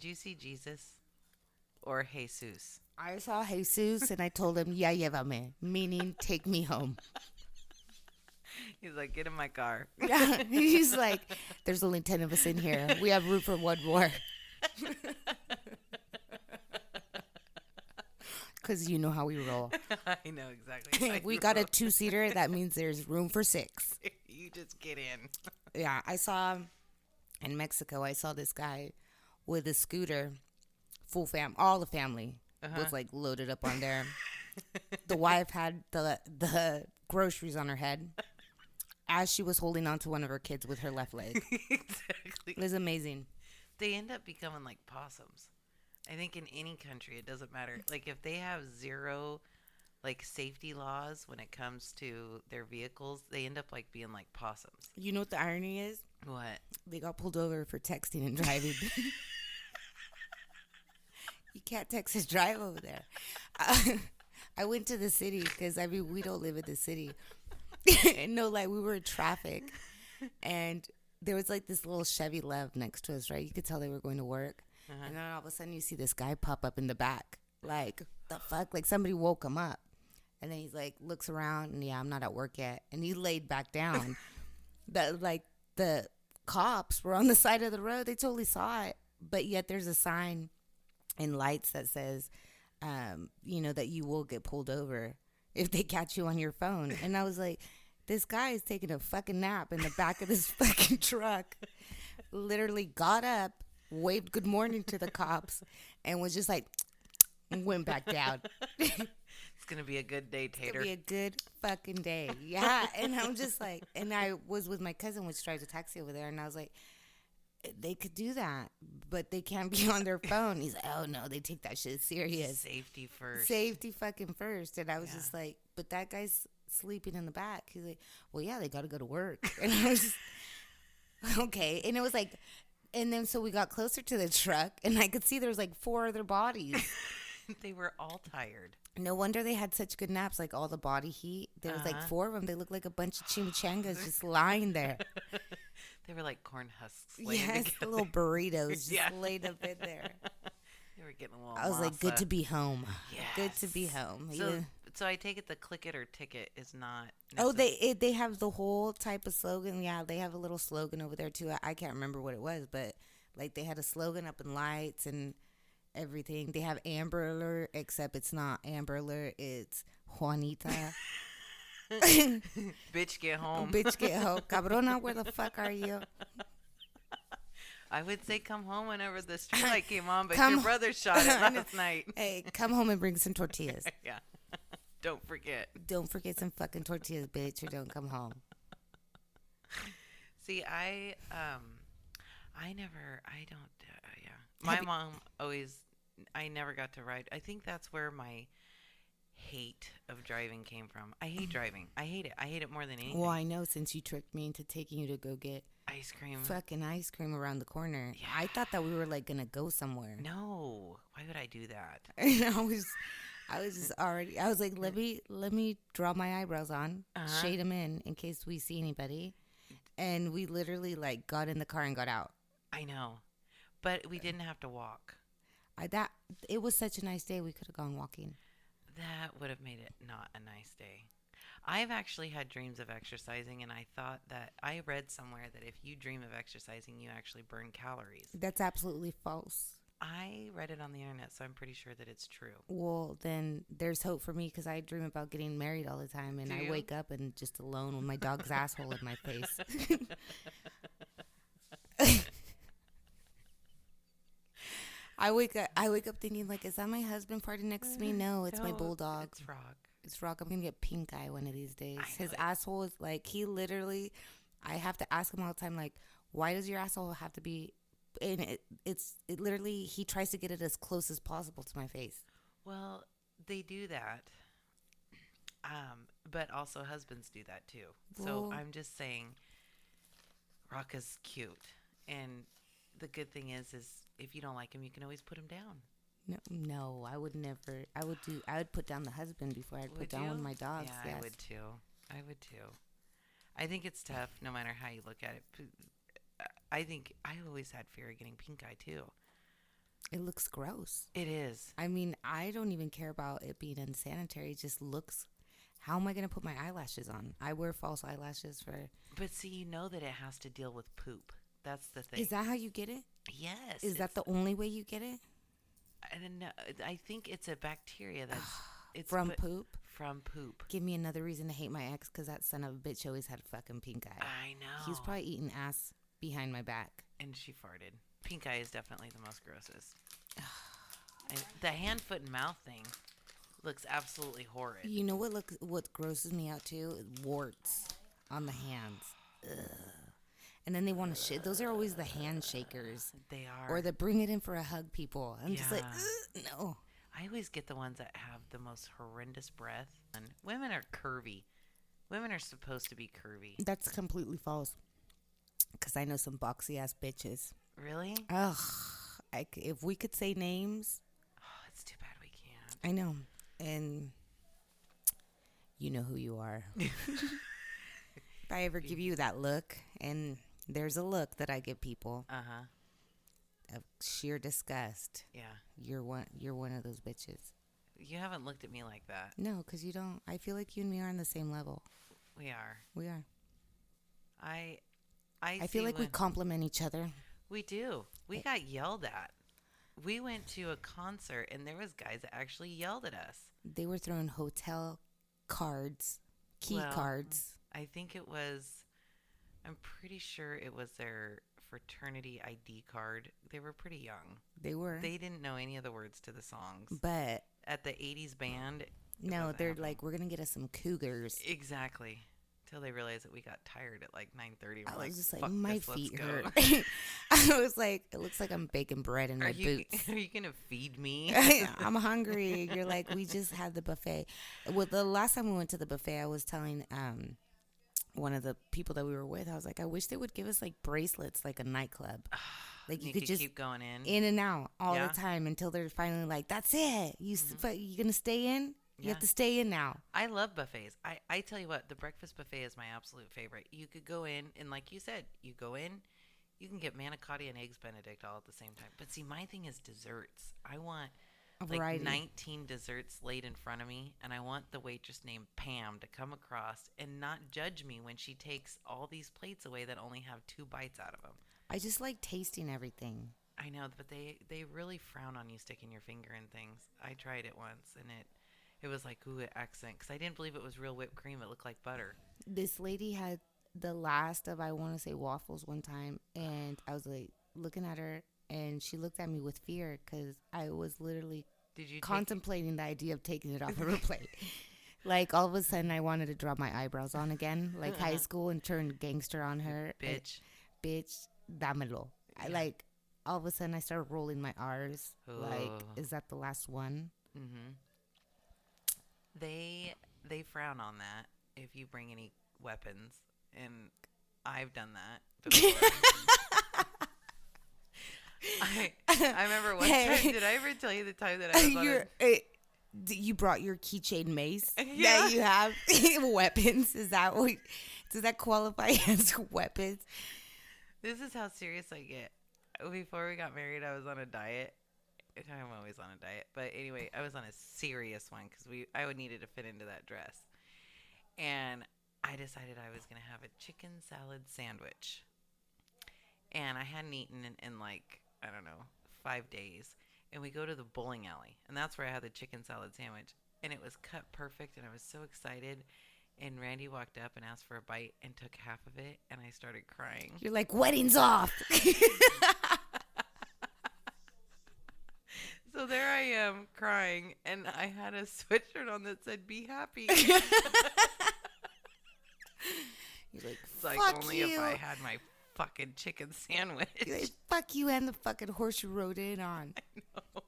Did you see Jesus or Jesus? I saw Jesus and I told him, "Ya llévame," meaning take me home. He's like, get in my car. Yeah, he's like, "There's only 10 of us in here. We have room for one more." Because you know how we roll. I know exactly how If we you got a roll. two-seater, that means there's room for six. You just get in. Yeah, I saw in Mexico, I saw this guy with a scooter, all the family Uh was like loaded up on there. The wife had the groceries on her head as she was holding on to one of her kids with her left leg. huh. Exactly. It was amazing. They end up becoming like possums. I think in any country, it doesn't matter. Like if they have zero like safety laws when it comes to their vehicles, they end up like being like possums. You know what the irony is? What? They got pulled over for texting and driving. You can't text and drive over there. I went to the city because I mean we don't live in the city. No, like we were in traffic, and there was like this little Chevy Lev next to us. Right, you could tell they were going to work, Uh-huh. and then all of a sudden you see this guy pop up in the back. Like the fuck, like somebody woke him up, and then he's like looks around, and yeah, I'm not at work yet, and he laid back down. The cops were on the side of the road. They totally saw it, but yet there's a sign and lights that says, that you will get pulled over if they catch you on your phone. And I was like, this guy is taking a fucking nap in the back of this fucking truck. Literally got up, waved good morning to the cops, and was just like, went back down. It's gonna be a good day, It's gonna Tater. be a good fucking day. Yeah. And I'm just like, and I was with my cousin, which drives a taxi over there, and I was like, they could do that, but they can't be on their phone. He's like, oh no, they take that shit serious. Safety first. Safety fucking first. And I was Yeah. just like, but that guy's sleeping in the back. He's like, well, yeah, they got to go to work. And I was just, okay. And it was like, and then so we got closer to the truck, and I could see there was like four other bodies. They were all tired. No wonder they had such good naps, like all the body heat. There was like Uh-huh. four of them. They looked like a bunch of chimichangas just lying there. They were like corn husks laying Yes, the together. little burritos just Yeah. laid up in there. They were getting a little I was like, good masa. to be home. Good to be Yes. home. So, Even, so I take it the click it or ticket is not oh, necessary. they have the whole type of slogan. Yeah, they have a little slogan over there too. I can't remember what it was, but like they had a slogan up in lights and everything. They have Amber Alert, except it's not Amber Alert. It's Juanita. Bitch, get home. Bitch, get home. Cabrona, where the fuck are you? I would say come home whenever the street light came on, but Come- your brother shot it I know. last night. Hey, come home and bring some tortillas. Yeah. Don't forget. Don't forget some fucking tortillas, bitch, or don't come home. See, I don't, yeah. My Have you- mom always, I never got to ride. I think that's where my hate of driving came from. I hate driving. I hate it. I hate it more than anything. Well, I know since you tricked me into taking you to go get Ice cream. fucking ice cream around the corner. Yeah. I thought that we were like gonna go somewhere. No. Why would I do that? And I was just already. I was like, let me draw my eyebrows on, Uh-huh. shade them in case we see anybody. And we literally like got in the car and got out. I know. But we didn't have to walk. That it was such a nice day. We could have gone walking. That would have made it not a nice day. I've actually had dreams of exercising, and I thought that I read somewhere that if you dream of exercising, you actually burn calories. That's absolutely false. I read it on the internet, so I'm pretty sure that it's true. Well, then there's hope for me because I dream about getting married all the time, and Do I you? wake up and just alone with my dog's asshole in my face. I wake up thinking like, is that my husband farting next to me? No, it's my No, bulldog. It's Rock. It's Rock. I'm gonna get pink eye one of these days. I His know it. asshole is like he literally. I have to ask him all the time, like, why does your asshole have to be? And it literally he tries to get it as close as possible to my face. Well, they do that. But also husbands do that too. So Well, I'm just saying, Rock is cute, and the good thing is if you don't like him, you can always put him down. no, no, I would never. I would do. I would put down the husband before I'd put Would down you? one of my dogs. Yeah, Yes. I would too. I would too. I think it's tough, no matter how you look at it. I think I always had fear of getting pink eye too. It looks gross. It is. I mean, I don't even care about it being unsanitary. It just looks. How am I going to put my eyelashes on? I wear false eyelashes for. But see, you know that it has to deal with poop. That's the thing. Is that how you get it? Yes. Is that the only way you get it? I don't know. I think it's a bacteria that's it's From poop? From poop. Give me another reason to hate my ex because that son of a bitch always had fucking pink eye. I know. He was probably eating ass behind my back. And she farted. Pink eye is definitely the most grossest. And the hand, foot, and mouth thing looks absolutely horrid. You know what grosses me out too? Warts on the hands. Ugh. And then they want to shit. Those are always the handshakers. They are. Or the bring it in for a hug people. I'm just like, no. I always get the ones that have the most horrendous breath. And women are curvy. Women are supposed to be curvy. That's completely false. Because I know some boxy ass bitches. Really? Ugh. If we could say names. Oh, it's too bad we can't. I know. And you know who you are. If I ever give you that look, and there's a look that I give people of sheer disgust. Yeah. You're one of those bitches. You haven't looked at me like that. No, because you don't. I feel like you and me are on the same level. We are. We are. I feel like we complement each other. We do. We got yelled at. We went to a concert and there was guys that actually yelled at us. They were throwing hotel cards, key cards. I think it was, I'm pretty sure it was their fraternity ID card. They were pretty young. They were. They didn't know any of the words to the songs. But at the 80s band. No, they're like, we're going to get us some cougars. Exactly. Till they realized that we got tired at like 9:30. I was just like, my feet hurt. I I was like, it looks like I'm baking bread in my boots. Are you going to feed me? I'm hungry. You're like, we just had the buffet. Well, the last time we went to the buffet, I was telling one of the people that we were with, I was like, I wish they would give us like bracelets, like a nightclub. Like you could just keep going in and out all the time until they're finally like, that's it. You going to stay in? You have to stay in now. I love buffets. I tell you what, the breakfast buffet is my absolute favorite. You could go in, and like you said, you go in, you can get manicotti and eggs Benedict all at the same time. But see, my thing is desserts. I want like 19 desserts laid in front of me, and I want the waitress named Pam to come across and not judge me when she takes all these plates away that only have 2 bites out of them. I just like tasting everything. I know, but they really frown on you sticking your finger in things. I tried it once, and it was like, ooh, accent. Because I didn't believe it was real whipped cream. It looked like butter. This lady had the last of, I want to say, waffles one time. And I was like looking at her. And she looked at me with fear because I was literally contemplating the idea of taking it off of her plate. Like, all of a sudden, I wanted to draw my eyebrows on again. Like high school and turn gangster on her. Bitch, dámelo. Yeah. All of a sudden, I started rolling my R's. Oh. Like, is that the last one? Mm-hmm. They frown on that if you bring any weapons, and I've done that before. I remember one time. Did I ever tell you the time that I was you brought your keychain mace yeah. that you have weapons? Is that what? Does that qualify as weapons? This is how serious I get. Before we got married, I was on a diet. I'm always on a diet, but anyway, I was on a serious one because I needed to fit into that dress, and I decided I was gonna have a chicken salad sandwich, and I hadn't eaten in like, I don't know, 5 days, and we go to the bowling alley, and that's where I had the chicken salad sandwich, and it was cut perfect, and I was so excited. And Randy walked up and asked for a bite and took half of it, and I started crying. You're like, wedding's off. So there I am crying, and I had a sweatshirt on that said, "Be happy." You're like, it's like, only if I had my fucking chicken sandwich. You're like, fuck you and the fucking horse you rode in on. I know.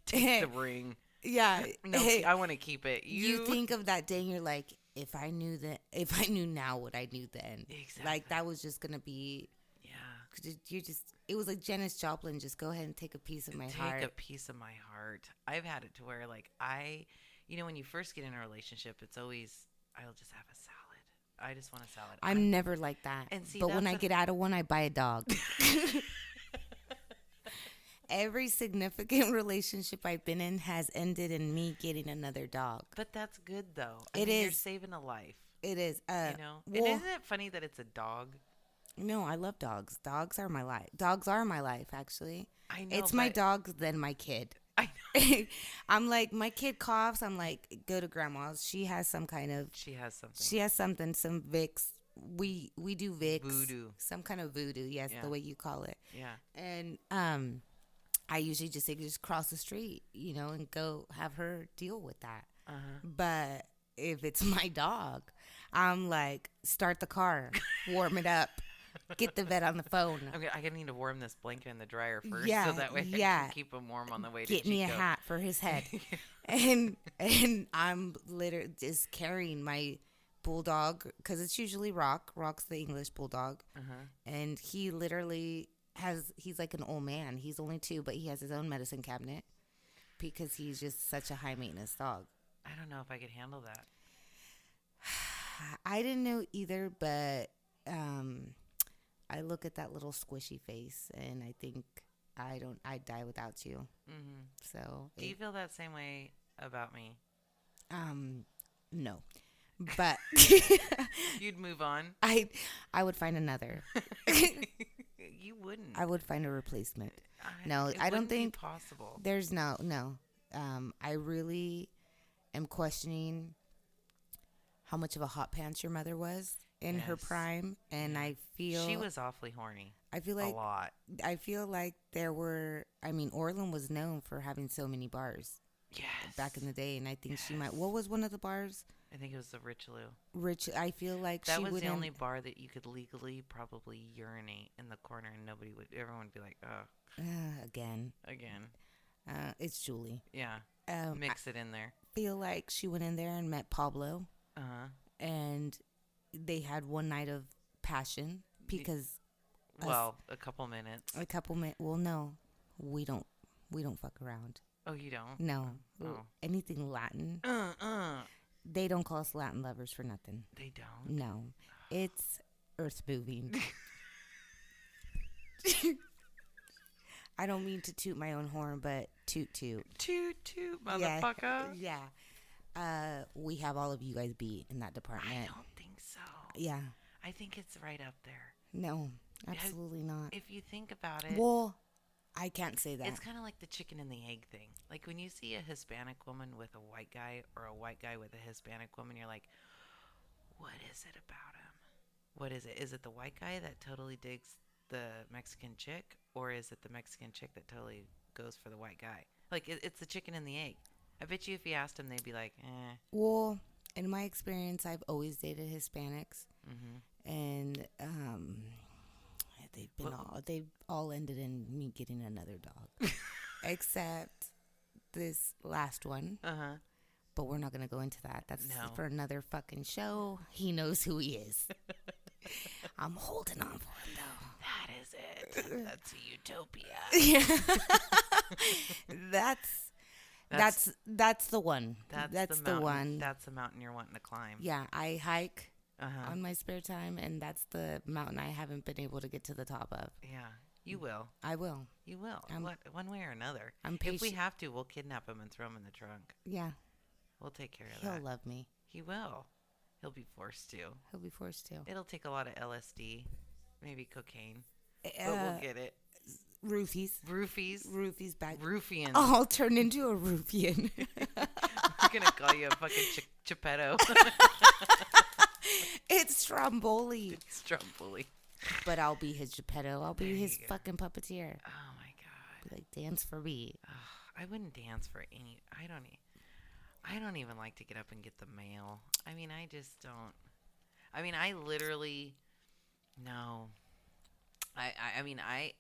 Take the ring. Yeah. No, I want to keep it. You think of that day and you're like, if I knew now what I knew then. Exactly. Like, that was just going to be. Yeah. It was like Janis Joplin, just go ahead and take a piece of my heart. Take a piece of my heart. I've had it to where, like, when you first get in a relationship, it's always, I'll just have a salad. I just want a salad. I'm never like that. And see, but when I get out of one, I buy a dog. every significant relationship I've been in has ended in me getting another dog. But that's good though. It You're is. saving a life. It is. You know. And Well, isn't it funny that it's a dog? no, I love dogs. Dogs are my life. Dogs are my life, actually. I know. It's my dogs, then my kid. I know. I'm like, my kid coughs. I'm like, go to grandma's. She has some kind of. She has something. She has something. Some Vicks. We do Vicks. Voodoo. Some kind of voodoo. Yes, Yeah. the way you call it. Yeah. And I usually just say just cross the street, and go have her deal with that. But if it's my dog, I'm like, start the car, warm it up, get the vet on the phone. Okay, I need to warm this blanket in the dryer first, Yeah, so that way I yeah. can keep him warm on the way to Get me a Chico. hat for his head. and I'm literally just carrying my bulldog, because it's usually Rock's the English bulldog. And he literally he's like an old man. He's only 2, but he has his own medicine cabinet because he's just such a high maintenance dog. I don't know if I could handle that. I didn't know either, but I look at that little squishy face and I think I'd die without you. So Do you feel that same way about me? No. But You'd move on. I would find another. You wouldn't. I would find a replacement. No, It I don't wouldn't be think possible. there's no. I really am questioning how much of a hot pants your mother was in her Yes. prime, and I feel She was awfully horny. I feel A like lot. I feel like there were. I mean, Orland was known for having so many bars Yes. back in the day, and I think she might. What was one of the bars? I think it was the Richelieu. Rich. I feel like That she was the wouldn't. only bar that you could legally probably urinate in the corner, and everyone would be like, oh, Again, again. it's Julie. Yeah. Mix it in there. Feel like she went in there and met Pablo, and they had one night of passion because Well, a couple minutes. a couple minutes. Well, no, we don't fuck around. Oh, you don't? No, Oh. anything Latin. They don't call us Latin lovers for nothing. They don't? No, it's earth moving. I don't mean to toot my own horn, but toot toot. Toot, toot, motherfucker. Yeah. We have all of you guys beat in that department. I don't think so. Yeah. I think it's right up there. No, absolutely not. If you think about it, Well, I can't say that. it's kind of like the chicken and the egg thing. Like when you see a Hispanic woman with a white guy or a white guy with a Hispanic woman, you're like, what is it about him? What is it? Is it the white guy that totally digs the Mexican chick, or is it the Mexican chick that totally goes for the white guy? Like it's the chicken and the egg. I bet you if you asked them, they'd be like, eh. Well, in my experience, I've always dated Hispanics, and they've all ended in me getting another dog, except this last one. But we're not gonna go into that. That's No. for another fucking show. He knows who he is. I'm holding on for him though. That is it. That's a utopia. That's the one. That's the mountain. one. That's the mountain you're wanting to climb. Yeah, I hike Uh-huh. on my spare time, and that's the mountain I haven't been able to get to the top of. Yeah. You will. I will. You will. One way or another. I'm If we patient. have to, we'll kidnap him and throw him in the trunk. Yeah, We'll take care of he'll that. love me. He will. He'll be forced to. He'll be forced to. It'll take a lot of LSD, maybe cocaine, but Uh, we'll get it. Roofies. Roofies. Back. Roofians. I'll turn into a roofian. We're gonna call you a fucking Geppetto. It's Stromboli. Stromboli. But I'll be his Geppetto. I'll be There his you go. fucking puppeteer. Oh my god. Be like, dance for me. I wouldn't dance for any. I don't even like to get up and get the mail. I mean, I just don't. I mean, I literally. No. I mean, I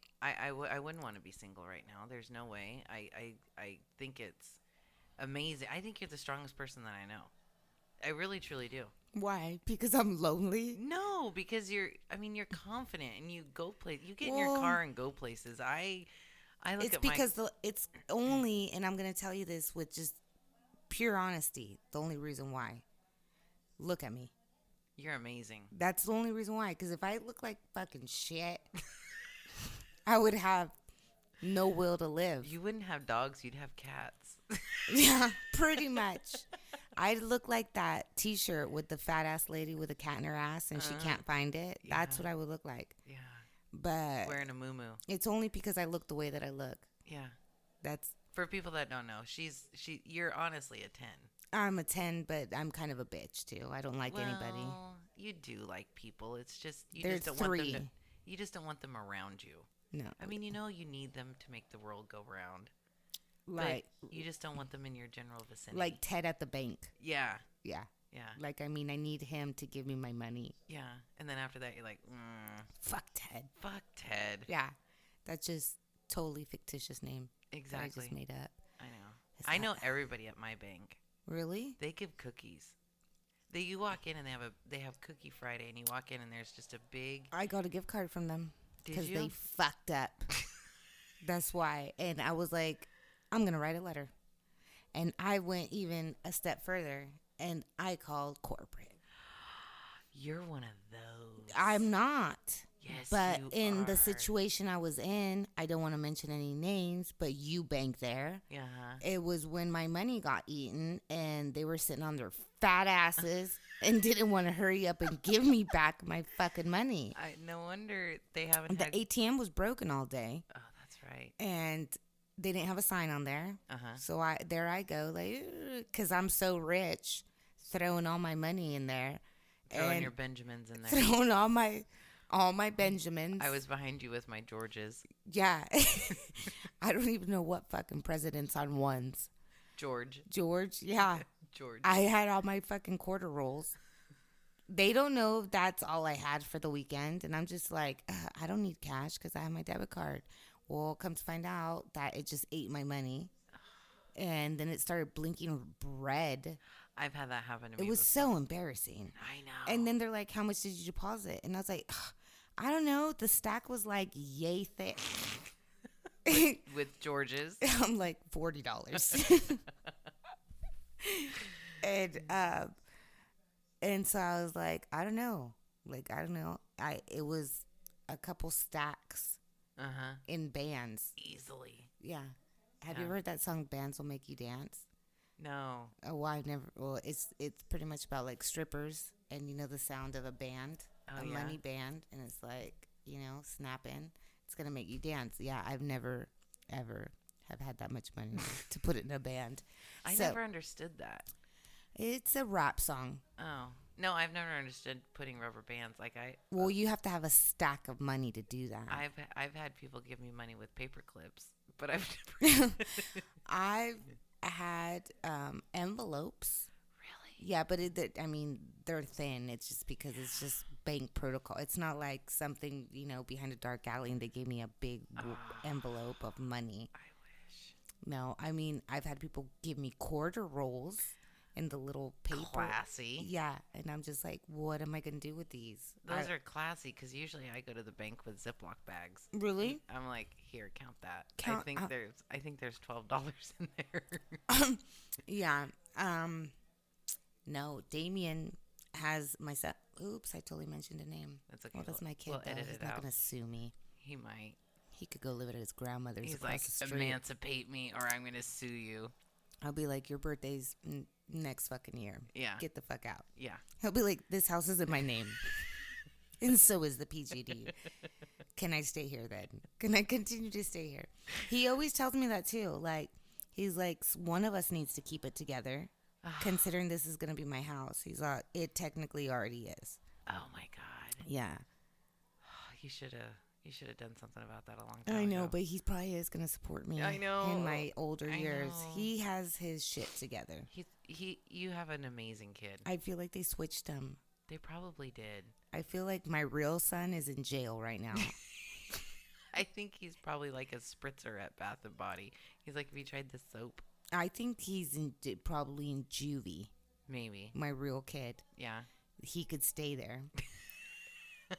wouldn't want to be single right now. There's no way. I think it's amazing. I think you're the strongest person that I know. I really, truly do. Why? Because I'm lonely? No, because you're confident and you go you get in your Well, car and go places. I look It's at because it's only, and I'm going to tell you this with just pure honesty, the only reason why. Look at me. you're amazing. That's the only reason why. Because if I look like fucking shit, I would have no will to live. You wouldn't have dogs, you'd have cats. Yeah, pretty much. I look like that T-shirt with the fat ass lady with a cat in her ass, and she can't find it. That's yeah. what I would look like. Yeah. But Wearing a muumuu. it's only because I look the way that I look. Yeah. That's For people that don't know, you're honestly a 10. I'm a 10, but I'm kind of a bitch too. I don't like anybody. Well, you do like people. It's just There's just don't want them three. you just don't want them around you. No, I mean, you need them to make the world go round. like But you just don't want them in your general vicinity. like Ted at the bank. yeah. Yeah, Yeah. like I mean, I need him to give me my money. Yeah. And then after that you're like, Fuck Ted. fuck Ted. Yeah, that's just totally fictitious name that I Exactly. just made up. I know. Is I that- know everybody at my bank. Really? They give cookies. You walk in and they have Cookie Friday, and you walk in and there's just a big. I got a gift card from them Did because you? they fucked up. That's why. And I was like, I'm gonna write a letter. And I went even a step further, and I called corporate. You're one of those. I'm not. Yes, But you in the are. situation I was in, I don't want to mention any names, but you bank there. Yeah. It was when my money got eaten and they were sitting on their fat asses and didn't want to hurry up and give me back my fucking money. No wonder they haven't The had. ATM was broken all day Oh, that's right. and they didn't have a sign on there. Uh-huh. So there I go, like, because I'm so rich, throwing all my money in there. Throwing and your Benjamins in there. throwing all my Benjamins. I was behind you with my Georges. Yeah. I don't even know what fucking president's on ones. George. George, yeah. George. I had all my fucking quarter rolls. They don't know if that's all I had for the weekend. And I'm just like, I don't need cash because I have my debit card. Well, come to find out that it just ate my money. And then it started blinking red. I've had that happen to me. It was before. so embarrassing. I know. And then they're like, how much did you deposit? And I was like, I don't know. The stack was like yay thick. with George's. I'm like $40. And so I was like, I don't know. It was a couple stacks Uh-huh. in bands. Easily. Yeah. Have you Yeah. ever heard that song Bands Will Make You Dance? No. Oh, well, I've never. Well, it's pretty much about like strippers and the sound of a band, Oh, a yeah? money band, and it's like snapping. It's gonna make you dance. Yeah, I've never ever have had that much money to put it in a band. I So- never understood that. It's a rap song. Oh. No, I've never understood putting rubber bands. Well, you have to have a stack of money to do that. I've had people give me money with paper clips, but I've never. I've had envelopes. Really? Yeah, but they're thin. It's just because it's just bank protocol. It's not like something, behind a dark alley and they gave me a big envelope of money. I wish. No, I've had people give me quarter rolls in the little paper. Classy. Yeah, and I'm just like, what am I going to do with these? Those are classy because usually I go to the bank with Ziploc bags. Really? I'm like, here, count that. Count- I think there's $12 in there. Yeah. No, Damien has my son. Oops, I totally mentioned a name. That's okay. Well, that's my kid, We'll though. edit He's it not out. going to sue me. He might. He could go live at his grandmother's He's across like, the street. emancipate me or I'm going to sue you. I'll be like, your birthday's next fucking year. Yeah. Get the fuck out. Yeah. He'll be like, this house isn't my name. And so is the PGD. Can I stay here then? Can I continue to stay here? He always tells me that too. Like, he's like, one of us needs to keep it together. Considering this is going to be my house. He's like, it technically already is. Oh my God. Yeah. You should have done something about that a long time I know, ago. but he probably is going to support me. I know. In my older I years. know. He has his shit together. You have an amazing kid. I feel like they switched him. They probably did. I feel like my real son is in jail right now. I think he's probably like a spritzer at Bath and Body. He's like, have you tried this soap? I think he's probably in juvie. Maybe. My real kid. Yeah. He could stay there.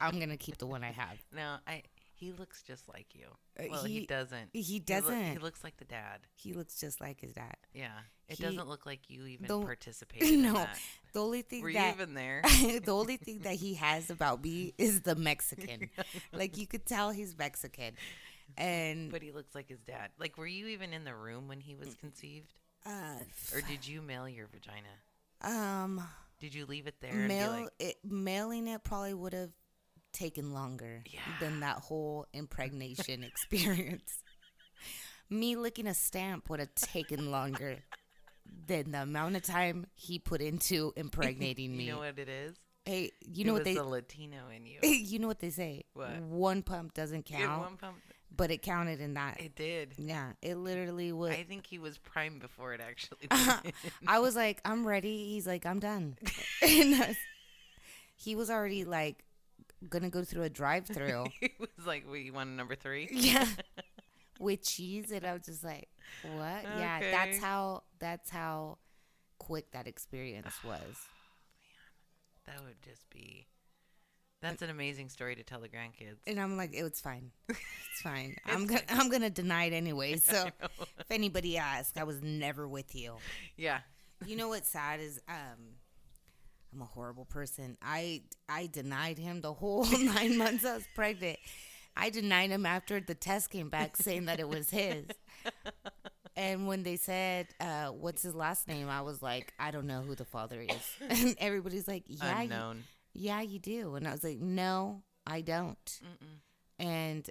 I'm gonna keep the one I have. No, he looks just like you. Uh, Well, he doesn't. He doesn't. He looks like the dad. He looks just like his dad. Yeah. It He- doesn't look like you even Don't- participated in No, that. the only thing Were you that even there? the only thing that he has about me is the Mexican. Like you could tell he's Mexican. And But he looks like his dad. Like, were you even in the room when he was conceived? Or did you mail your vagina? um Did you leave it there and be like, mailing it probably would have taken longer Yeah. than that whole impregnation experience. Me licking a stamp would have taken longer than the amount of time he put into impregnating me. you know what it is? Hey, you know it what was they the Latino in you. you know what they say? What? One pump doesn't Give count, one pump. but it counted in that. It did. Yeah, it literally was. I think he was primed before it actually I was like, I'm ready. He's like, I'm done. And he was already like gonna go through a drive-through. He was like, "Wait, you want a number 3?" Yeah, with cheese, and I was just like, what? Yeah, Okay. that's how quick that experience was. That would just be. That's an amazing story to tell the grandkids. And I'm like, it was fine. It's fine. I'm gonna deny it anyway. So if anybody asks, I was never with you. Yeah. You know what's sad is I'm a horrible person. I denied him the whole 9 months I was pregnant. I denied him after the test came back saying that it was his. And when they said, what's his last name? I was like, I don't know who the father is. And everybody's like, yeah, Unknown. yeah, you do. And I was like, no, I don't. Mm-mm. And,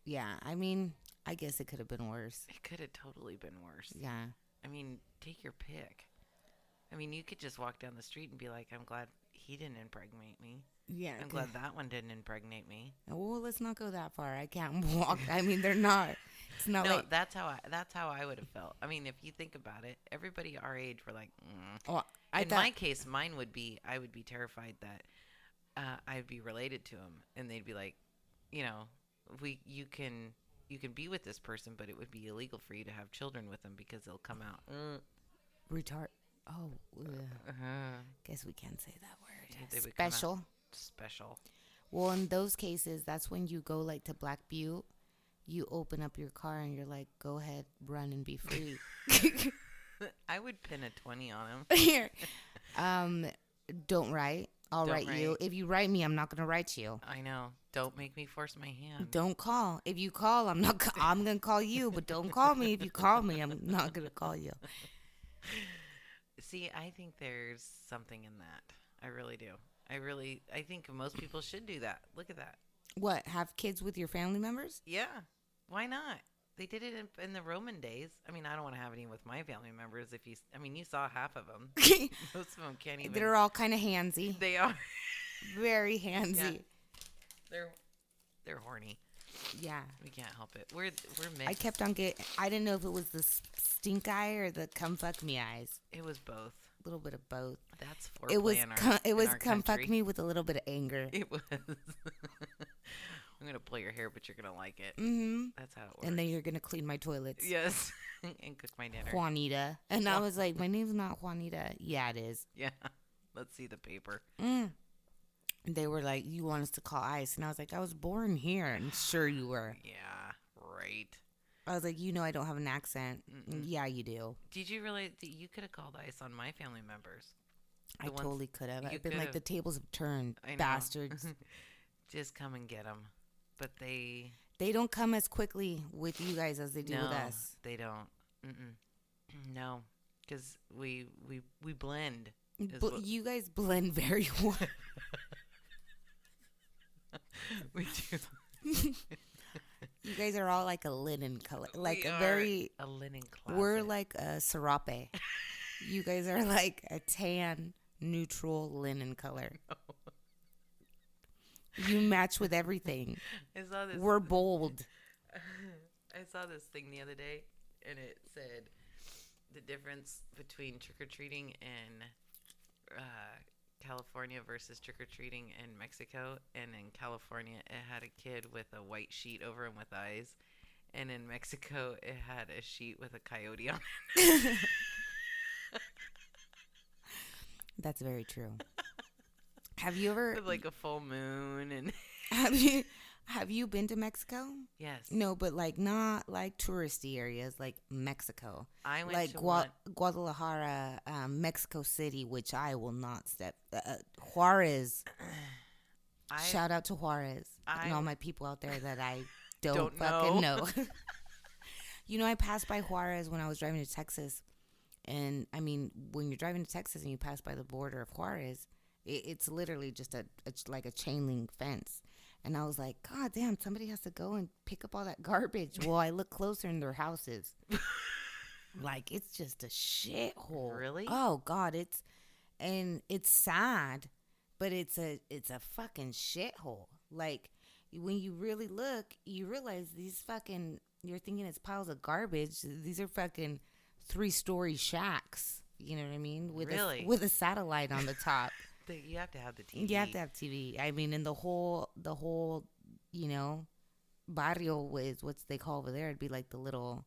yeah, I mean, I guess it could have been worse. It could have totally been worse. Yeah. I mean, take your pick. I mean, you could just walk down the street and be like, I'm glad he didn't impregnate me. Yeah. I'm glad that one didn't impregnate me. Well, let's not go that far. I can't walk. I mean, they're not. It's not No, like. that's how I would have felt. I mean, if you think about it, everybody our age were like, Oh, in my case, mine would be I would be terrified that I'd be related to him, and they'd be like, you know, you can be with this person, but it would be illegal for you to have children with them because they'll come out. Retard. Oh, Uh-huh. guess we can't say that Yeah, word. they would come out Special. Special. Well, in those cases, that's when you go like to Black Butte. You open up your car and you're like, go ahead, run and be free. I would pin a 20 on him. Here. Don't write. I'll Don't write you. write. If you write me, I'm not gonna write you. I know. Don't make me force my hand. Don't call. If you call, I'm not. I'm gonna call you, but don't call me. If you call me, I'm not gonna call you. See, I think there's something in that. I really do. I think most people should do that. Look at that. What? Have kids with your family members? Yeah. Why not? They did it in the Roman days. I mean, I don't want to have any with my family members. You saw half of them. Most of them can't even. They're all kind of handsy. They are. Very handsy. Yeah. They're horny. Yeah. We can't help it. We're mixed. I kept on getting. I didn't know if it was the stink eye or the come fuck me eyes. It was both. A little bit of both. That's foreplay It was. in our, It was in our come country. fuck me with a little bit of anger. It was. I'm gonna pull your hair, but you're gonna like it. Mm-hmm. That's how it works. And then you're gonna clean my toilets. Yes, and cook my dinner. Juanita. And I was like, my name's not Juanita. Yeah, it is. Yeah, let's see the paper. They were like, you want us to call ICE? And I was like, I was born here. And sure you were. Yeah, right. I was like, you know I don't have an accent. Mm-mm. Yeah, you do. Did you realize that you could have called ICE on my family members? I The ones- totally could have. you I've been like, could've. the tables have turned. I know. Bastards. Just come and get them. But they They don't come as quickly with you guys as they do no, with us. they don't. No, because we blend. is But what- you guys blend very well. We do. You guys are all like a linen color. Like We a are very, a linen closet. we're like a serape. You guys are like a tan, neutral linen color. You match with everything. I saw this. We're bold. I saw this thing the other day, and it said the difference between trick or treating in California versus trick or treating in Mexico. And in California, it had a kid with a white sheet over him with eyes, and in Mexico, it had a sheet with a coyote on it. That's very true. Have you ever With like a full moon and have you been to Mexico? yes, No, but like not like touristy areas like Mexico. I went Like to one. Shout out to Juarez and all I'm my people out there that I don't, don't fucking know. know. You know, I passed by Juarez when I was driving to Texas. And I mean, when you're driving to Texas and you pass by the border of Juarez, it's literally just like a chain link fence. And I was like, God damn, somebody has to go and pick up all that garbage. Well, I look closer in their houses. Like, it's just a shithole. Really? Oh God, it's sad, but it's a fucking shithole. Like, when you really look, you realize you're thinking it's piles of garbage. These are fucking 3-story shacks. You know what I mean? Really? With a satellite on the top. You have to have the TV. You have to have TV. I mean, and the whole, you know, barrio is what they call over there. It'd be like the little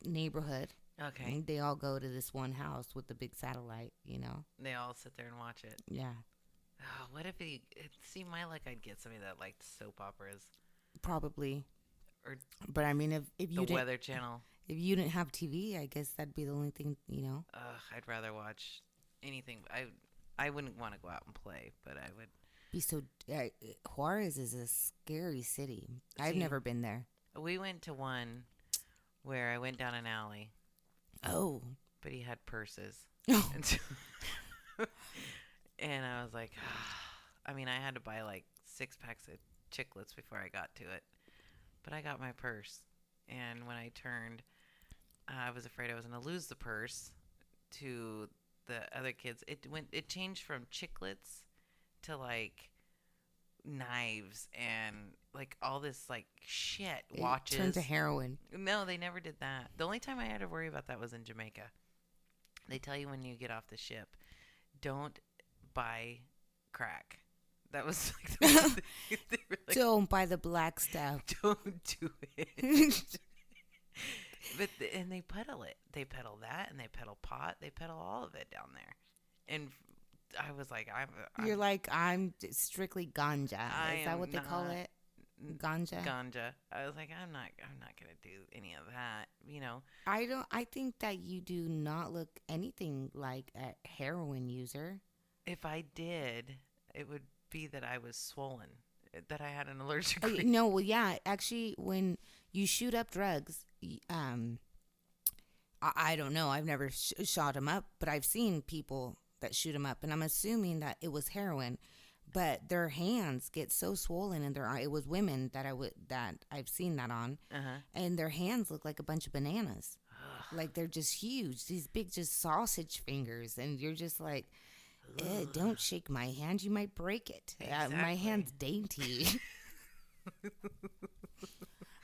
neighborhood. Okay. And they all go to this one house with the big satellite, you know? They all sit there and watch it. Yeah. Oh, what if see my luck? I'd get somebody that liked soap operas Probably. or But I mean, if the you didn't, Weather Channel. if you didn't have TV, I guess that'd be the only thing, you know? I'd rather watch anything. I wouldn't want to go out and play, but I would. Be so. Juarez is a scary city. I've See, never been there. We went to one where I went down an alley, Oh. but he had purses. Oh. And, so, and I was like, I mean, I had to buy like 6 packs of chiclets before I got to it. But I got my purse. And when I turned, I was afraid I was going to lose the purse to the other kids. It changed from chiclets to like knives and like all this like shit, watches. It turned to heroin. No, they never did that. The only time I had to worry about that was in Jamaica. They tell you when you get off the ship, don't buy crack. That was like the they were like, Don't buy the black stuff. don't do it. And they peddle it. They peddle that, and they peddle pot. They peddle all of it down there. And I was like, You're like, I'm strictly ganja. Is that what they call not it? Ganja? Ganja. I was like, I'm not gonna do any of that. You know. I think that you do not look anything like a heroin user. If I did, it would be that I was swollen, that I had an allergic. No, well, yeah. Actually, when you shoot up drugs, I don't know. I've never shot them up, but I've seen people that shoot them up, and I'm assuming that it was heroin. But their hands get so swollen, and it was women that I've seen that on, and their hands look like a bunch of bananas, like they're just huge, these big just sausage fingers, and you're just like, don't shake my hand, you might break it. Exactly. My hand's dainty.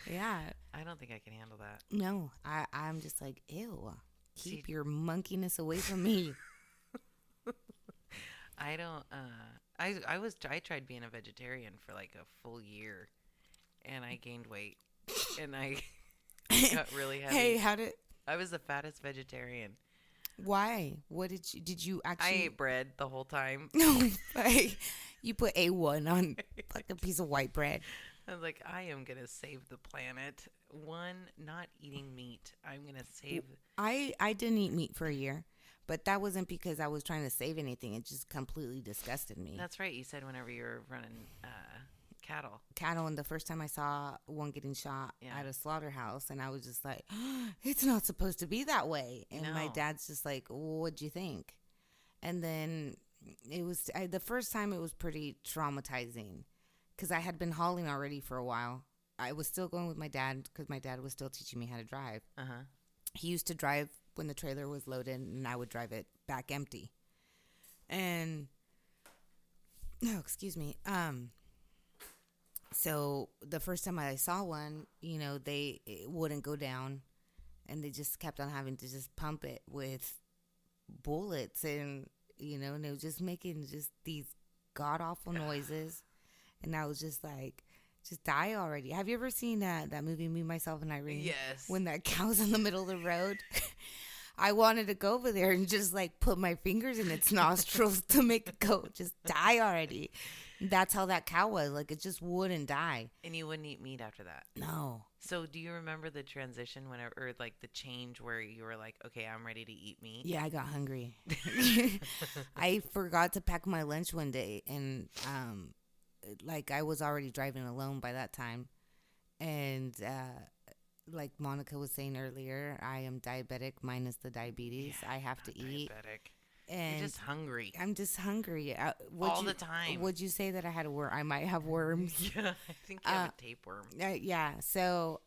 Yeah. I don't think I can handle that. No, I'm just like, ew. Keep See- your monkeyness away from me. I don't. I tried being a vegetarian for like a full year, and I gained weight, and I got really heavy. Hey, how did? I was the fattest vegetarian. Why? What did you I actually? ate bread the whole time. No, like, you put A1 on like a piece of white bread. I was like, I am gonna save the planet. One, not eating meat. I'm gonna save. I didn't eat meat for a year, but that wasn't because I was trying to save anything. It just completely disgusted me. That's right. You said whenever you were running cattle. Cattle, and the first time I saw one getting shot Yeah. at a slaughterhouse, and I was just like, it's not supposed to be that way. And my No. dad's just like, what'd you think? And then it was the first time it was pretty traumatizing because I had been hauling already for a while. I was still going with my dad because my dad was still teaching me how to drive. He used to drive when the trailer was loaded, and I would drive it back empty. And no, excuse me. So the first time I saw one, you know, it wouldn't go down, and they just kept on having to just pump it with bullets, and you know, and it was just making just these god awful noises, and I was just like, just die already. Have you ever seen that movie Me, Myself, and Irene? Yes. When that cow's in the middle of the road. I wanted to go over there and just like put my fingers in its nostrils to make it go, just die already. That's how that cow was. Like, it just wouldn't die. And you wouldn't eat meat after that. No. So do you remember the transition whenever, or like the change where you were like, okay, I'm ready to eat meat? Yeah, I got hungry. I forgot to pack my lunch one day, and like I was already driving alone by that time, and like Monica was saying earlier, I am diabetic minus the diabetes. Yeah, I have not to eat, diabetic. You're and just hungry I'm just hungry. all the time. Would you say that I had a worm? I might have worms. Yeah, I think you have a tapeworm. Yeah. So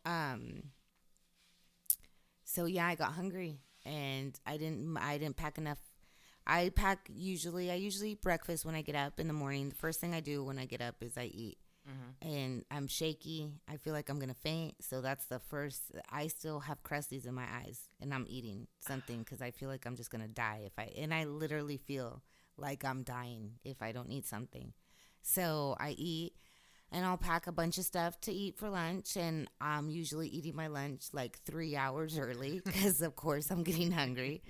yeah, I got hungry, and I didn't pack enough. I usually eat breakfast when I get up in the morning. The first thing I do when I get up is I eat. And I'm shaky. I feel like I'm gonna faint. So that's the first. I still have crusties in my eyes, and I'm eating something because I feel like I'm just gonna die if I. And I literally feel like I'm dying if I don't eat something. So I eat, and I'll pack a bunch of stuff to eat for lunch. And I'm usually eating my lunch like 3 hours early because, of course, I'm getting hungry.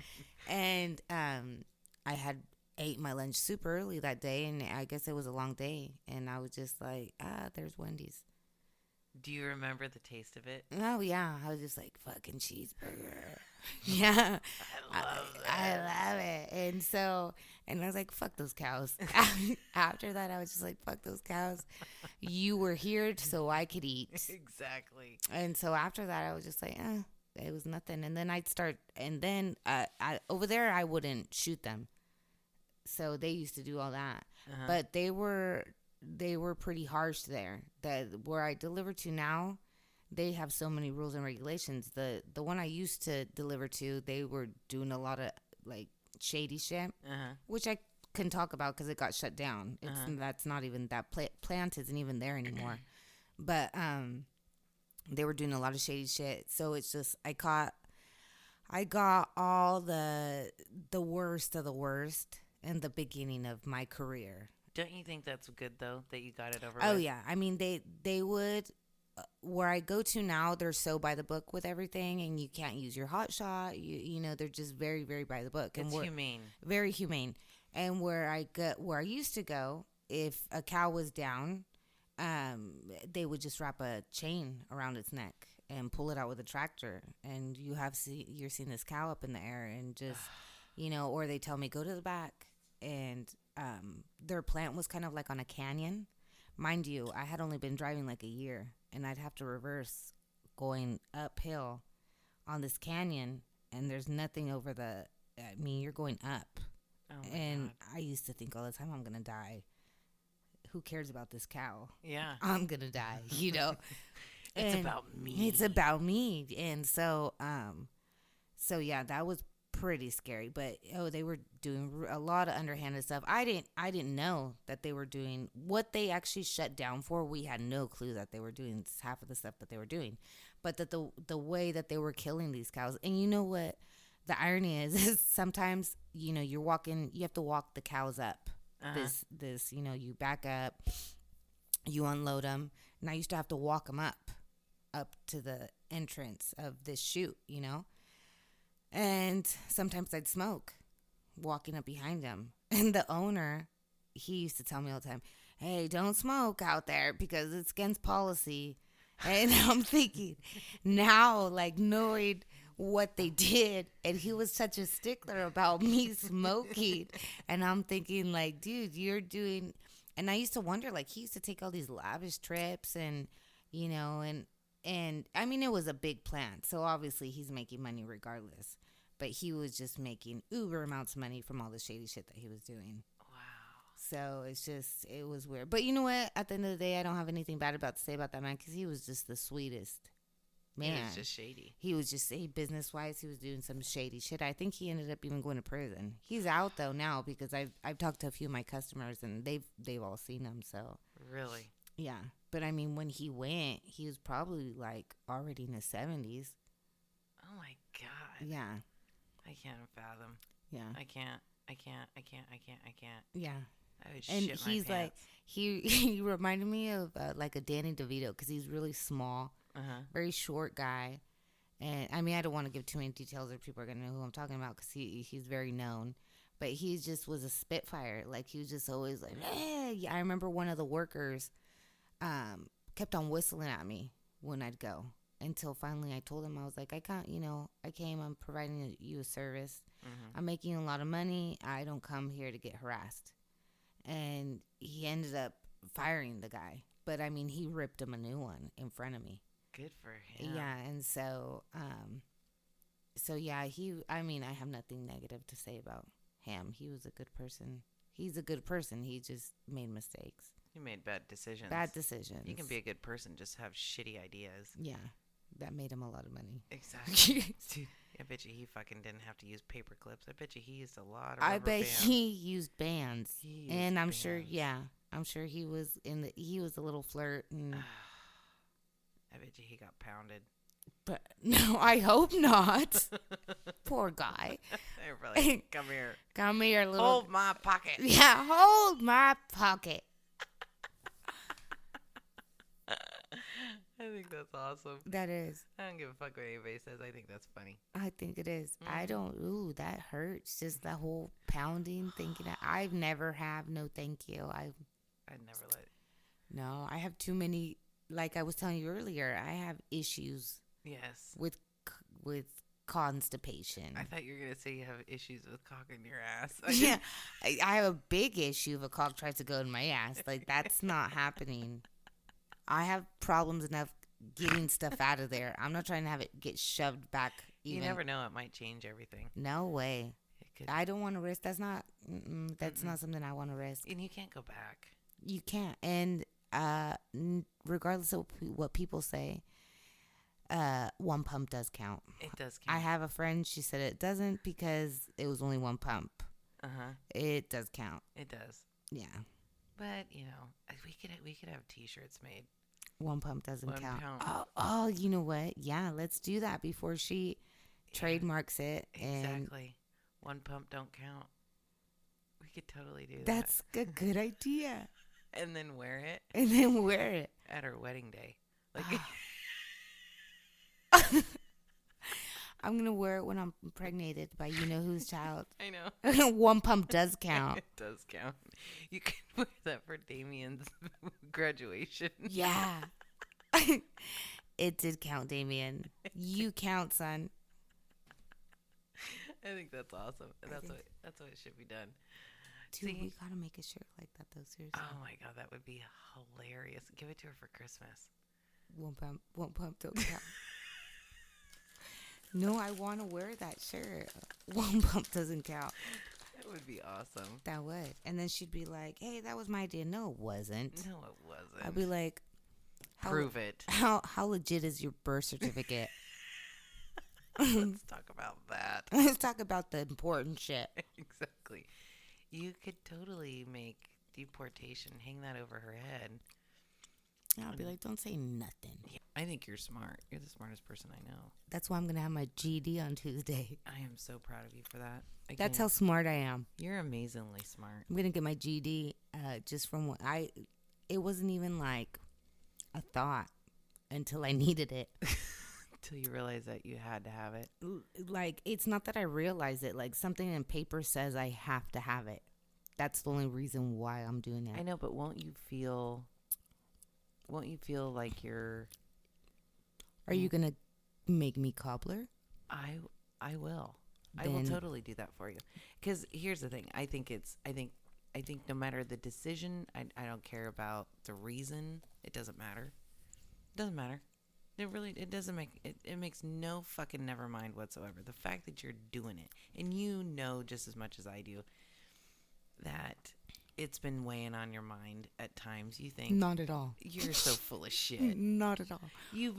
And I had ate my lunch super early that day, and I guess it was a long day, and I was just like, there's Wendy's. Do you remember the taste of it? Oh yeah, I was just like, fucking cheeseburger. Yeah, I love it. And I was like, fuck those cows. After that, I was just like, fuck those cows. You were here so I could eat. Exactly. And so after that, I was just like, it was nothing. And then over there, I wouldn't shoot them. So they used to do all that, but they were pretty harsh there. That where I deliver to now, they have so many rules and regulations. The one I used to deliver to, they were doing a lot of like shady shit, which I can talk about because it got shut down. That's not even that plant isn't even there anymore. But they were doing a lot of shady shit. So it's just I got all the worst of the worst in the beginning of my career. Don't you think that's good though that you got it over? Oh with? yeah, I mean they would. Where I go to now, they're so by the book with everything, and you can't use your hot shot. You know they're just very very by the book. It's humane. Very humane. And where I used to go, if a cow was down, they would just wrap a chain around its neck and pull it out with a tractor, and you're seeing this cow up in the air, and just or they tell me go to the back. And their plant was kind of like on a canyon. Mind you, I had only been driving like a year, and I'd have to reverse going uphill on this canyon, and there's nothing over you're going up. Oh and God. I used to think all the time, I'm going to die. Who cares about this cow? Yeah. I'm going to die, It's about me. It's about me. And so yeah, that was pretty scary. But they were doing a lot of underhanded stuff. I didn't know that they were doing what they actually shut down for. We had no clue that they were doing half of the stuff that they were doing, but that the way that they were killing these cows. And you know what the irony is sometimes you have to walk the cows up. This you back up, you unload them, and I used to have to walk them up to the entrance of this chute, and sometimes I'd smoke walking up behind him. And the owner, he used to tell me all the time, hey, don't smoke out there because it's against policy. And I'm thinking now, like, knowing what they did, and he was such a stickler about me smoking. And I'm thinking, like, dude, you're doing. And I used to wonder, like, he used to take all these lavish trips, and and I mean, it was a big plant, so obviously he's making money regardless. But he was just making uber amounts of money from all the shady shit that he was doing. Wow. So it was weird. But you know what? At the end of the day, I don't have anything bad to say about that man, because he was just the sweetest man. He was just shady. He was just, business-wise, he was doing some shady shit. I think he ended up even going to prison. He's out, though, now, because I've talked to a few of my customers, and they've all seen him, so. Really? Yeah. But, I mean, when he went, he was probably, like, already in his 70s. Oh, my God. Yeah. I can't fathom. Yeah. I can't. Yeah. I would And shit my he's like, pants. he reminded me of, like, a Danny DeVito, because he's really small, very short guy. And, I mean, I don't want to give too many details or people are going to know who I'm talking about, because he's very known. but he just was a spitfire. Like, he was just always like, hey. I remember one of the workers kept on whistling at me when I'd go, until finally I told him, I was like, I can't, I came, I'm providing you a service. Mm-hmm. I'm making a lot of money. I don't come here to get harassed. And he ended up firing the guy. But, I mean, he ripped him a new one in front of me. Good for him. Yeah, and so yeah, I have nothing negative to say about him. He was a good person. He's a good person. He just made mistakes. He made bad decisions. Bad decisions. You can be a good person, just have shitty ideas. Yeah, that made him a lot of money. Exactly. I bet you he fucking didn't have to use paper clips. I bet you he used a lot of I rubber bet bands. he used bands. And I'm bands. sure, I'm sure he was a little flirt. And I bet you he got pounded. but no, I hope not. Poor guy. They're probably, come here. Come here, little. Hold my pocket. Yeah, hold my pocket. I think that's awesome. That is. I don't give a fuck what anybody says. I think that's funny. I think it is. Mm-hmm. I don't. Ooh, that hurts. Just the whole pounding, thinking that I've never have. No, thank you. I'd never let. No, I have too many. Like I was telling you earlier, I have issues Yes. with constipation. I thought you were gonna say you have issues with cock in your ass. Yeah, I have a big issue if a cock tries to go in my ass. Like, that's not happening. I have problems enough getting stuff out of there. I'm not trying to have it get shoved back. Even. You never know; it might change everything. No way. It could, I don't want to risk. That's not. That's not something I want to risk. and you can't go back. You can't. And regardless of what people say, one pump does count. It does count. I have a friend. She said it doesn't because it was only one pump. It does count. It does. Yeah. But we could have T-shirts made. One pump doesn't One count. pound. Oh, you know what? Yeah, let's do that before she trademarks it. And Exactly. One pump don't count. We could totally do that. that's a good idea. And then wear it And then wear it. at her wedding day. Like I'm going to wear it when I'm impregnated by you know whose child. I know. One pump does count. It does count. You can wear that for Damien's graduation. Yeah. It did count, Damien. You count, son. I think that's awesome. That's what should be done. Dude, See? we got to make a shirt like that, though, seriously. Oh my god, that would be hilarious. Give it to her for Christmas. One pump don't count. No, I want to wear that shirt. One pump doesn't count. That would be awesome. That would. And then she'd be like, hey, that was my idea. No, it wasn't. No, it wasn't. I'd be like, prove it. How legit is your birth certificate? Let's talk about that. Let's talk about the important shit. Exactly. You could totally make deportation, hang that over her head. I'll be like, don't say nothing. Yeah, I think you're smart. You're the smartest person I know. That's why I'm going to have my GED on Tuesday. I am so proud of you for that. That's how smart I am. You're amazingly smart. I'm going to get my GED just from what it wasn't even like a thought until I needed it. Until you realize that you had to have it. Like, it's not that I realize it. Like, something in paper says I have to have it. That's the only reason why I'm doing it. I know, but won't you feel like you're... Are you going to make me cobbler? I will. I will totally do that for you. Because here's the thing. I think no matter the decision, I don't care about the reason. It doesn't matter. It doesn't matter. It doesn't make it makes no fucking never mind whatsoever. The fact that you're doing it, and you know just as much as I do that it's been weighing on your mind at times. You think not at all. You're so full of shit. Not at all. You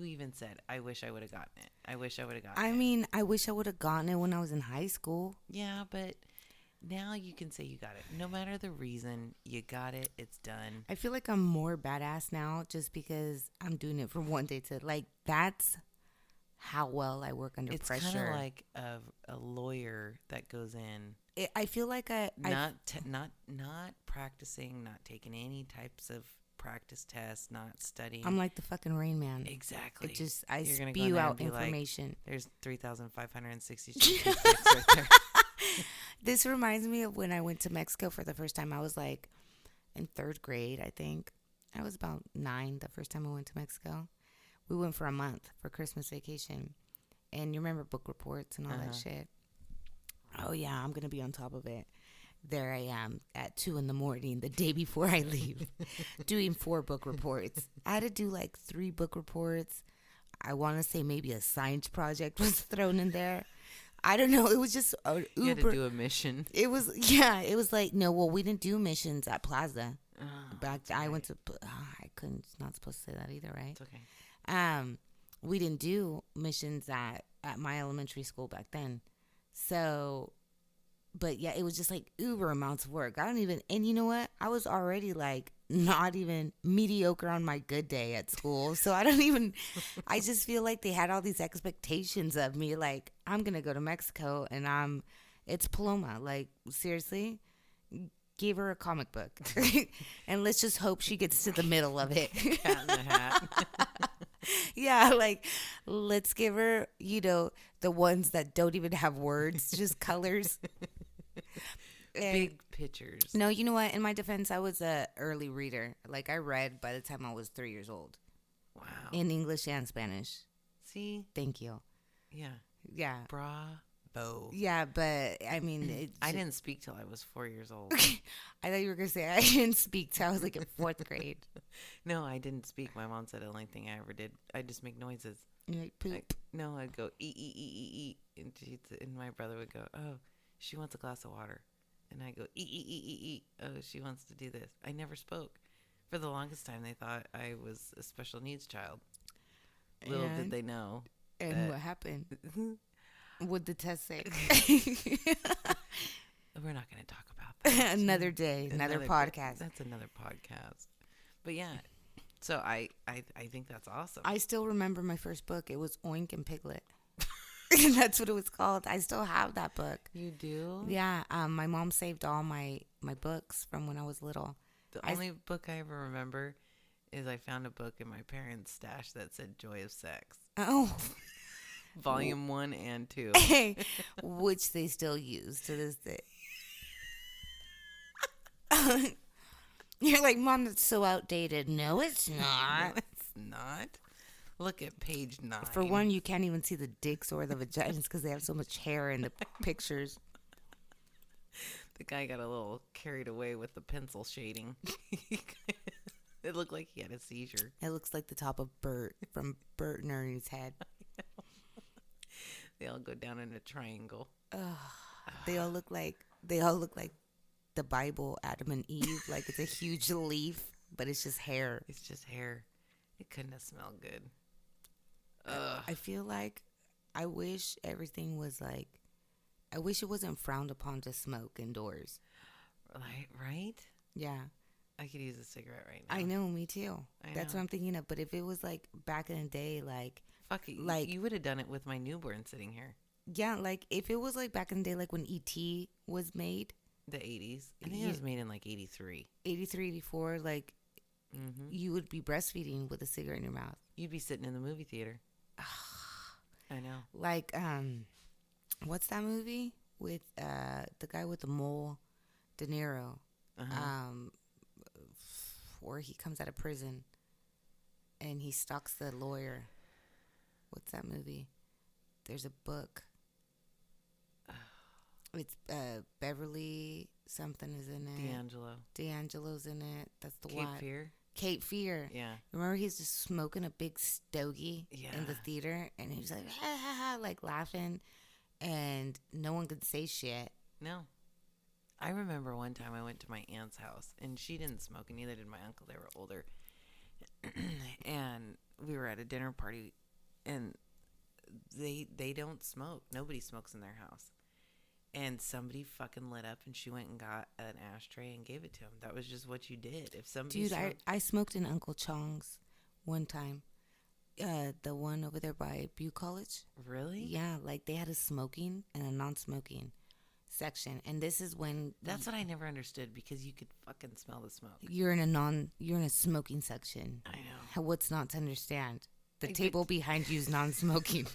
even said, I wish I would have gotten it. I wish I would have gotten it. I mean, I wish I would have gotten it when I was in high school. Yeah, but now you can say you got it. No matter the reason, you got it. It's done. I feel like I'm more badass now just because I'm doing it from one day to, like, that's how well I work under pressure. It's kind of like a lawyer that goes in. I feel like not practicing, not taking any types of practice tests, not studying. I'm like the fucking Rain Man. Exactly. I spew out information. Like, there's 3,562 right there. This reminds me of when I went to Mexico for the first time. I was like in third grade, I think. I was about 9 the first time I went to Mexico. We went for a month for Christmas vacation. And you remember book reports and all that shit. Oh, yeah, I'm going to be on top of it. There I am at 2 in the morning, the day before I leave, doing 4 book reports. I had to do like 3 book reports. I want to say maybe a science project was thrown in there. I don't know. It was just an Uber. You had to do a mission. It was, yeah. It was like, no, well, we didn't do missions at Plaza. I went to, I couldn't, not supposed to say that either, right? It's okay. We didn't do missions at my elementary school back then. So, but yeah, it was just like uber amounts of work. I don't even, and you know what? I was already like not even mediocre on my good day at school. So I don't even, I just feel like they had all these expectations of me. Like, I'm going to go to Mexico and it's Paloma. Like, seriously, give her a comic book and let's just hope she gets to the middle of it. Cat in the Hat. Yeah, like, let's give her, the ones that don't even have words, just colors. Big pictures. No, you know what? In my defense, I was a early reader. Like, I read by the time I was 3 years old. Wow. In English and Spanish. See? Thank you. Yeah. Yeah. Bravo. Yeah, but, I mean... I didn't speak till I was 4 years old. I thought you were going to say I didn't speak till I was, like, in 4th grade. No, I didn't speak. My mom said the only thing I ever did, I just make noises. You're like, poop. No, I'd go, E. And my brother would go, oh, she wants a glass of water. And I go, E. Oh, she wants to do this. I never spoke. For the longest time, they thought I was a special needs child. Little did they know. And what happened? What'd the test say? We're not going to talk about that. Another day, another podcast. That's another podcast. But yeah, so I think that's awesome. I still remember my first book. It was Oink and Piglet. That's what it was called. I still have that book. You do? Yeah. My mom saved all my books from when I was little. The only book I ever remember is I found a book in my parents' stash that said Joy of Sex. Oh. Volume 1 and 2. Which they still use to this day. You're like, Mom, that's so outdated. No, it's not. No, it's not. Look at page 9. For one, you can't even see the dicks or the vaginas because they have so much hair in the pictures. The guy got a little carried away with the pencil shading. It looked like he had a seizure. It looks like the top of Bert from Bert and Ernie's head. They all go down in a triangle. They all look like the Bible, Adam and Eve. Like it's a huge leaf, but it's just hair. It's just hair. It couldn't have smelled good. I feel like I wish everything was like, I wish it wasn't frowned upon to smoke indoors. Right? Yeah. I could use a cigarette right now. I know, me too. That's know. what I'm thinking of. But if it was like back in the day, like... Fuck it. Like, you would have done it with my newborn sitting here. Yeah, like if it was like back in the day, like when E.T. was made. The 80s. I think it was made in like 83. 83, 84, like you would be breastfeeding with a cigarette in your mouth. You'd be sitting in the movie theater. I know. Like, what's that movie with the guy with the mole, De Niro, where he comes out of prison and he stalks the lawyer. What's that movie? There's a book. It's Beverly something is in it. D'Angelo's in it. That's the one. Cape Fear. Cape Fear. Yeah. Remember he's just smoking a big stogie in the theater and he's like, ha, ha, ha, like laughing and no one could say shit. No. I remember one time I went to my aunt's house and she didn't smoke and neither did my uncle. They were older. And we were at a dinner party and they don't smoke. Nobody smokes in their house. And somebody fucking lit up and she went and got an ashtray and gave it to him. That was just what you did. If somebody Dude, I smoked in Uncle Chong's one time. The one over there by Butte College. Really? Yeah, like they had a smoking and a non-smoking section. And this is when... That's what I never understood because you could fucking smell the smoke. You're in a smoking section. I know. What's not to understand? The table behind you is non-smoking.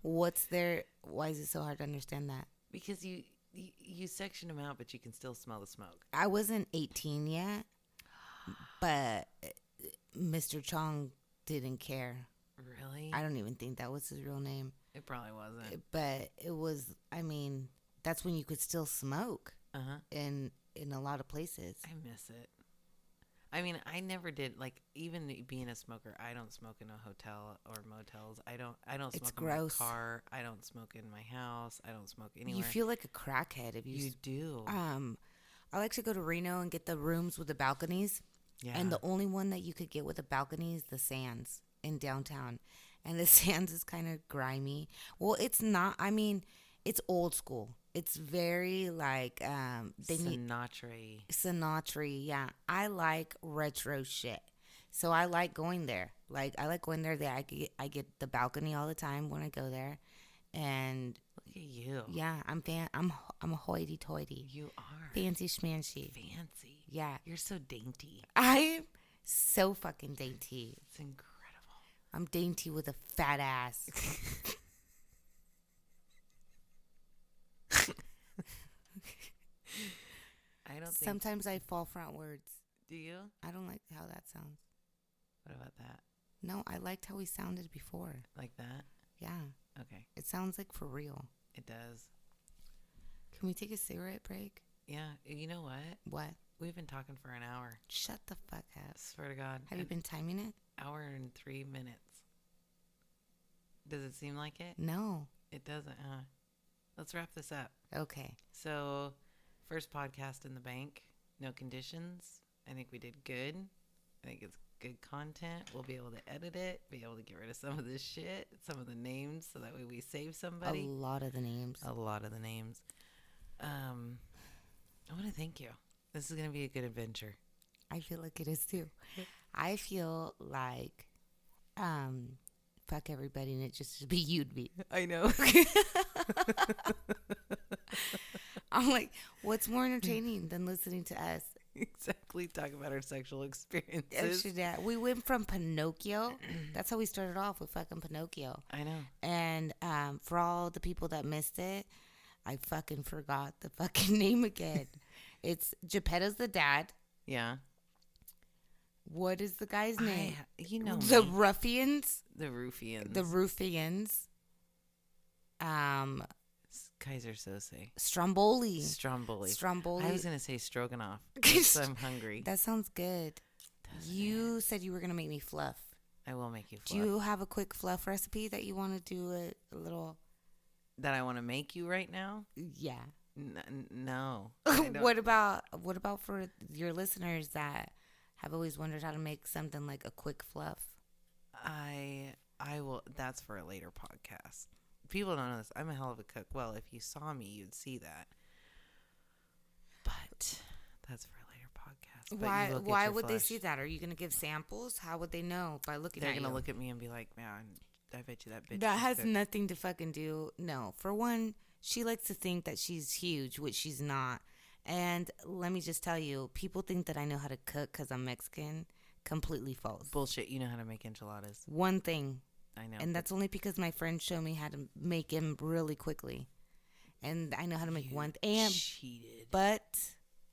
What's there? Why is it so hard to understand that? Because You section them out, but you can still smell the smoke. I wasn't 18 yet, but Mr. Chong didn't care. Really? I don't even think that was his real name. It probably wasn't. But it was, I mean, that's when you could still smoke Uh-huh. in a lot of places. I miss it. I mean, I never did, like, even being a smoker, I don't smoke in a hotel or motels. I don't It's smoke gross. in my car. I don't smoke in my house. I don't smoke anywhere. You feel like a crackhead if You do. I like to go to Reno and get the rooms with the balconies. Yeah. And the only one that you could get with a balcony is the Sands in downtown. And the Sands is kind of grimy. Well, it's not. I mean, it's old school. It's very like they need Sinatra. Sinatra. Yeah, I like retro shit. So I like going there. Like I like going there. That I get the balcony all the time when I go there. And Look at you. yeah, I'm a hoity-toity, You are. fancy schmancy. Fancy. Yeah, You're so dainty. I'm so fucking dainty. It's incredible. I'm dainty with a fat ass. I don't think. Sometimes I fall frontwards. Do you? I don't like how that sounds. What about that? No, I liked how we sounded before. Like that? Yeah, Okay. it sounds like for real. It does. Can we take a cigarette break? Yeah. You know what? What? We've been talking for an hour. Shut the fuck up. Swear to God. Have you been timing it? Hour and 3 minutes. Does it seem like it? No. It doesn't, huh? Let's wrap this up. Okay. So, first podcast in the bank. No conditions. I think we did good. I think it's good content. We'll be able to edit it, be able to get rid of some of this shit, some of the names, so that way we save somebody. A lot of the names. A lot of the names. I want to thank you. This is going to be a good adventure. I feel like it is too. I feel like, fuck everybody and it just should be you to be. I know. I'm like, what's more entertaining than listening to us? Exactly. Talk about our sexual experiences. We went from Pinocchio. That's how we started off with fucking Pinocchio. I know. And for all the people that missed it, I fucking forgot the fucking name again. It's Geppetto's the dad. Yeah. What is the guy's name? You know The me. Ruffians. The Ruffians. The Ruffians. Kaiser Sose. Stromboli. Stromboli. Stromboli. I was going to say stroganoff. 'Cause I'm hungry. That sounds good. Doesn't You said you were going to make me fluff. I will make you Do fluff. you have a quick fluff recipe that you want to do a little? That I want to make you right now? Yeah. No. I don't. What about for your listeners that have always wondered how to make something like a quick fluff? I will. That's for a later podcast. People don't know this. I'm a hell of a cook. Well, if you saw me, you'd see that. But that's for a later podcast. But you will get Why your would they flush. see that? Are you going to give samples? How would they know by looking They're at gonna you? look at me and be like, "Man, I bet you that bitch." That can has cook." nothing to fucking do. No, for one, she likes to think that she's huge, which she's not. And let me just tell you, people think that I know how to cook because I'm Mexican. Completely false. Bullshit. You know how to make enchiladas. One thing, I know. and that's only because my friends show me how to make them really quickly. And I know how to make one. Cheated. But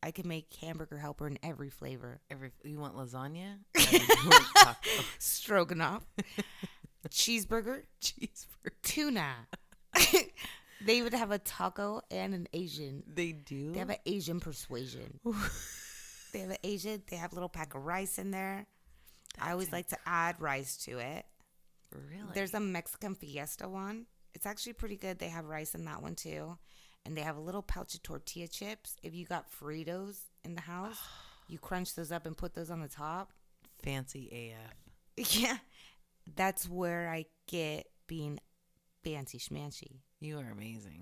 I can make hamburger helper in every flavor. You want lasagna? You want taco? Stroganoff, cheeseburger, Cheeseburger. tuna. They would have a taco and an Asian. They do. They have an Asian persuasion. They have an Asian. They have a little pack of rice in there. I always like to add rice to it. Really? There's a Mexican fiesta one. It's actually pretty good. They have rice in that one too. And they have a little pouch of tortilla chips. If you got Fritos in the house, you crunch those up and put those on the top. Fancy AF. Yeah. That's where I get being fancy schmancy. You are amazing.